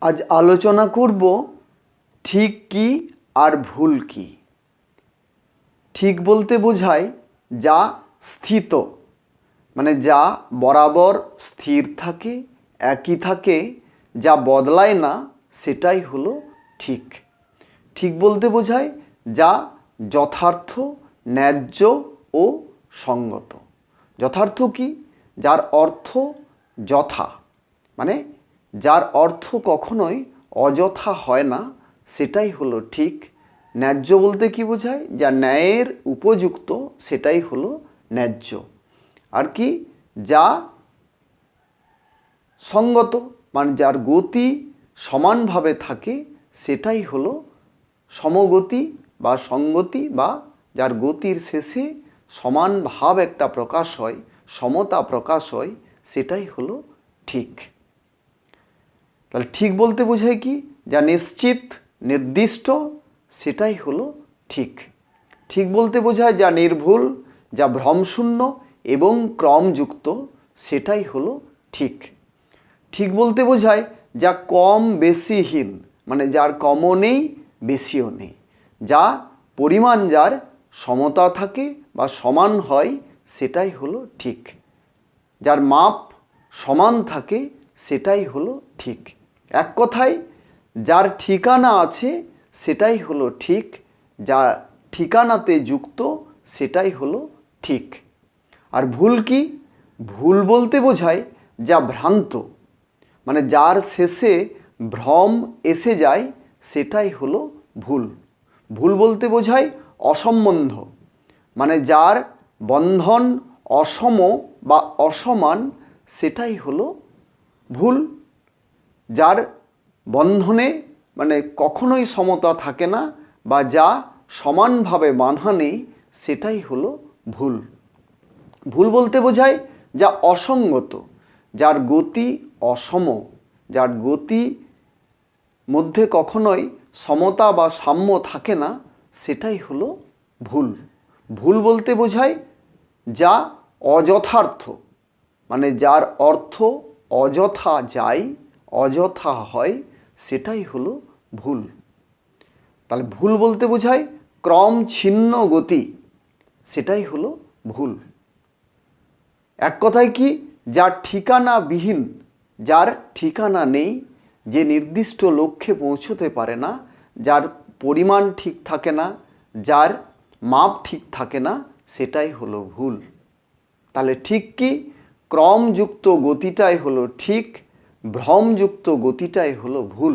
আজ আলোচনা করব ঠিক কি আর ভুল কি। ঠিক বলতে বোঝায় যা স্থিত, মানে যা বরাবর স্থির থাকে, একই থাকে, যা বদলায় না, সেটাই হলো ঠিক। ঠিক বলতে বোঝায় যা যথার্থ, ন্যায্য ও সঙ্গত। যথার্থ কি? যার অর্থ যথা, মানে যার অর্থ কখনোই অযথা হয় না, সেটাই হলো ঠিক। ন্যায্য বলতে কি বোঝায়? যা ন্যায়ের উপযুক্ত, সেটাই হলো ন্যায্য। আর কি? যা সঙ্গত, মানে যার গতি সমানভাবে থাকে, সেটাই হলো সমগতি বা সঙ্গতি, বা যার গতির শেষে সমান ভাব একটা প্রকাশ হয়, সমতা প্রকাশ হয়, সেটাই হলো ঠিক। তাহলে ঠিক বলতে বোঝায় কি? যা নিশ্চিত, নির্দিষ্ট, সেটাই হলো ঠিক। ঠিক বলতে বোঝায় যা নির্ভুল, যা ভ্রমশূন্য এবং ক্রমযুক্ত, সেটাই হলো ঠিক। ঠিক বলতে বোঝায় যা কম বেশিহীন, মানে যার কমও নেই, বেশিও নেই, যা পরিমাণ যার সমতা থাকে বা সমান হয়, সেটাই হলো ঠিক। যার মাপ সমান থাকে, সেটাই হলো ঠিক। এক কথায় যার ঠিকানা আছে, সেটাই হলো ঠিক। যা ঠিকানাতে যুক্ত, সেটাই হলো ঠিক। আর ভুল কি? ভুল বলতে বোঝায় যা ভ্রান্ত, মানে যার শেষে ভ্রম এসে যায়, সেটাই হলো ভুল। ভুল বলতে বোঝায় অসম্বন্ধ, মানে যার বন্ধন অসম বা অসমান, সেটাই হলো ভুল। যার বন্ধনে মানে কখনোই সমতা থাকে না, বা যা সমানভাবে বাঁধা নেই, সেটাই হলো ভুল। ভুল বলতে বোঝায় যা অসঙ্গত, যার গতি অসম, যার গতি মধ্যে কখনোই সমতা বা সাম্য থাকে না, সেটাই হলো ভুল। ভুল বলতে বোঝায় যা অযথার্থ, মানে যার অর্থ অযথা যায়, অযথা হয়, সেটাই হলো ভুল। তাহলে ভুল বলতে বোঝায় ক্রম ছিন্ন গতি, সেটাই হলো ভুল। এক কথায় কি? যার ঠিকানাবিহীন, যার ঠিকানা নেই, যে নির্দিষ্ট লক্ষ্যে পৌঁছতে পারে না, যার পরিমাণ ঠিক থাকে না, যার মাপ ঠিক থাকে না, সেটাই হলো ভুল। তাহলে ঠিক কি? ক্রমযুক্ত গতিটাই হলো ঠিক, ভ্রমযুক্ত গতিটাই হলো ভুল।